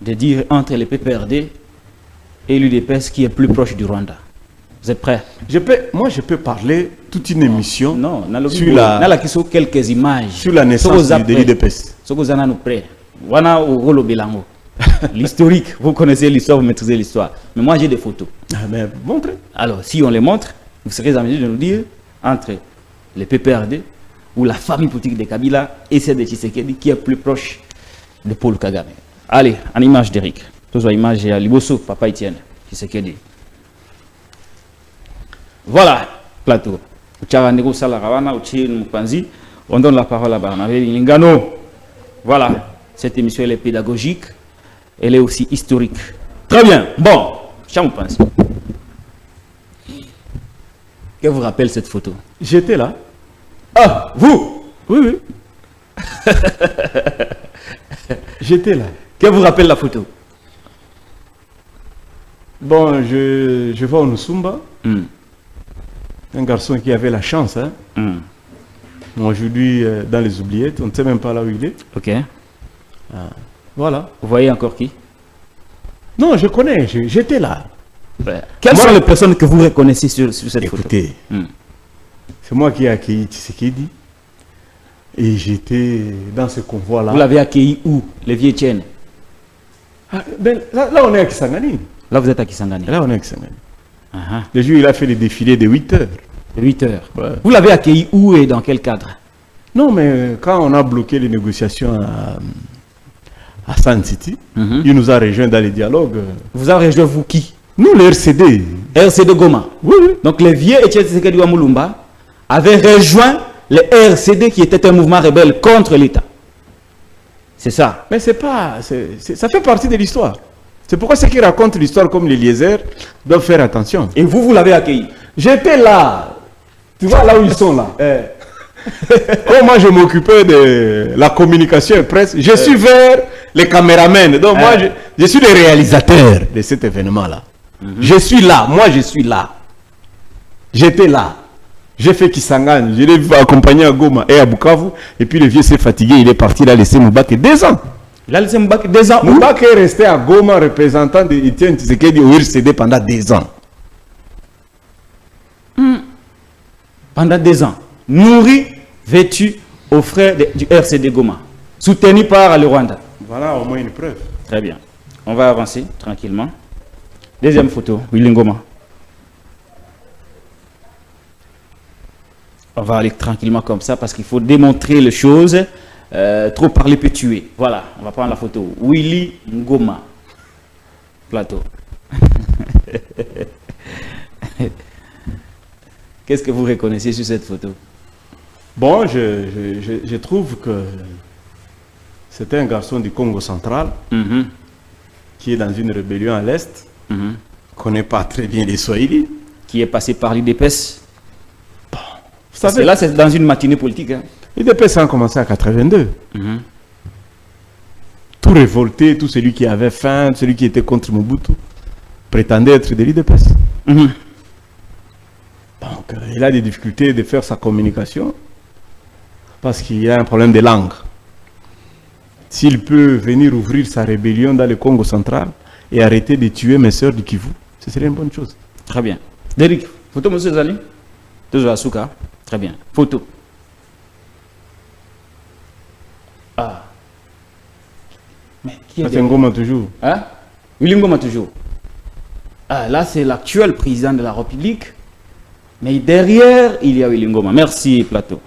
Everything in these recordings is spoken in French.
de dire entre les PPRD et l'UDPS qui est plus proche du Rwanda. Vous êtes prêts? Moi, je peux parler toute une émission sur quelques images sur la naissance de l'UDPS. L'historique, vous connaissez l'histoire, vous maîtrisez l'histoire. Mais moi, j'ai des photos. Mais montrez. Alors, si on les montre, vous serez en mesure de nous dire entre les PPRD ou la famille politique de Kabila et celle de Tshisekedi qui est plus proche de Paul Kagame. Allez, en image d'Eric. Tous en image de Liboso, Papa Etienne, Tshisekedi. Voilà, plateau. On donne la parole à Barnabé Lingano. Voilà, cette émission elle est pédagogique, elle est aussi historique. Très bien, bon, vous pensez. Que vous rappelle cette photo? J'étais là. Ah, vous? Oui, oui. J'étais là. Que vous rappelle la photo? Bon, je vois Onusumba. Un garçon qui avait la chance. Hein. Aujourd'hui, dans les oubliettes, on ne sait même pas là où il est. Ok. Voilà. Vous voyez encore qui? Non, je connais, j'étais là. Quelles sont les personnes que vous reconnaissez sur cette photo? Écoutez, c'est moi qui ai accueilli Tshisekedi. Et j'étais dans ce convoi-là. Vous l'avez accueilli où? Les vieux Etienne? Là, on est à Kisangani. Là, vous êtes à Kisangani. Là, on est à Kisangani. Le jour, il a fait le défilé de 8 heures. 8 heures. Ouais. Vous l'avez accueilli où et dans quel cadre? Non, mais quand on a bloqué les négociations à Sun City, il nous a rejoints dans les dialogues. Vous avez rejoint vous qui? Nous, le RCD. RCD Goma. Oui, oui. Donc les vieux Etienne Tshisekedi Wamulumba avaient rejoint le RCD qui était un mouvement rebelle contre l'État. C'est ça. Mais c'est pas... ça fait partie de l'histoire. C'est pourquoi ceux qui racontent l'histoire comme les Liézers doivent faire attention. Et vous l'avez accueilli? J'étais là. Tu vois là où ils sont là. Comme moi je m'occupais de la communication et presse, je suis vers les caméramens. Donc moi je suis le réalisateur de cet événement-là. Je suis là, moi je suis là. J'étais là. J'ai fait Kisangani, je l'ai accompagné à Goma et à Bukavu. Et puis le vieux s'est fatigué, il est parti, il a laissé Moubak 2 ans. Il a laissé Moubak 2 ans. Moubak est resté à Goma, représentant de Etienne Tshisekedi au RCD pendant 2 ans. Pendant 2 ans. Nourri, vêtu aux frères du RCD Goma. Soutenu par le Rwanda. Voilà au moins une preuve. Très bien. On va avancer tranquillement. Deuxième photo, Willy Ngoma. On va aller tranquillement comme ça parce qu'il faut démontrer les choses. Trop parler peut tuer. Voilà, on va prendre la photo. Willy Ngoma. Plateau. Qu'est-ce que vous reconnaissez sur cette photo? Bon, je trouve que c'était un garçon du Congo central qui est dans une rébellion à l'Est, connaît pas très bien les Swahili. Qui est passé par l'UDPS. Bon, parce que là, c'est dans une matinée politique. Hein. L'UDPS a commencé en 82. Tout révolté, tout celui qui avait faim, celui qui était contre Mobutu, prétendait être de l'UDPS. Donc, il a des difficultés de faire sa communication parce qu'il y a un problème de langue. S'il peut venir ouvrir sa rébellion dans le Congo central et arrêter de tuer mes soeurs du Kivu, ce serait une bonne chose. Très bien. Derek, photo, monsieur Zali? Toujours à Souka. Très bien. Photo. Ah. Mais qui est Ngoma toujours. Hein? Willy Ngoma toujours. Ah, là, c'est l'actuel président de la République. Mais derrière, il y a Willy Ngoma. Merci, Plateau.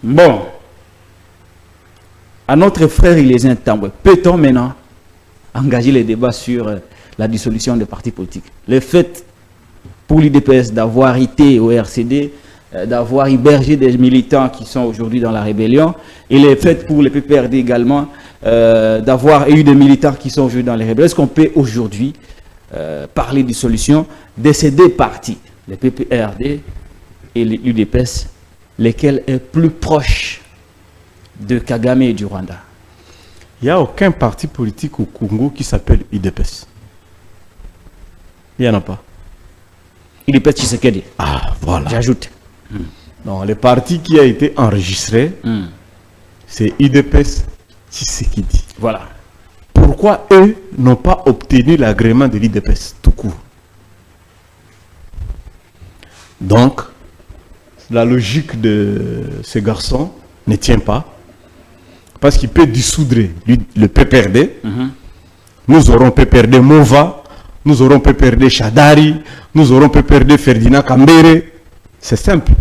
Bon. À notre frère, il est un temps. Peut-on maintenant engager les débats sur la dissolution des partis politiques? Le fait pour l'UDPS d'avoir été au RCD, d'avoir hébergé des militants qui sont aujourd'hui dans la rébellion, et le fait pour les PPRD également d'avoir eu des militants qui sont aujourd'hui dans les rébellions. Est-ce qu'on peut aujourd'hui parler de solution de ces deux partis, les PPRD et l'UDPS, lesquels est plus proche de Kagame et du Rwanda? Il n'y a aucun parti politique au Congo qui s'appelle UDPS. Il n'y en a pas. UDPS Tshisekedi. Ah, voilà. J'ajoute. Non, le parti qui a été enregistré, c'est UDPS Tshisekedi. Voilà. Pourquoi eux n'ont pas obtenu l'agrément de l'IDPS tout court? Donc, la logique de ce garçon ne tient pas. Parce qu'il peut dissoudre le PPRD. Nous aurons PPRD Mova, nous aurons PPRD Chadari, nous aurons PPRD Ferdinand Kambere. C'est simple.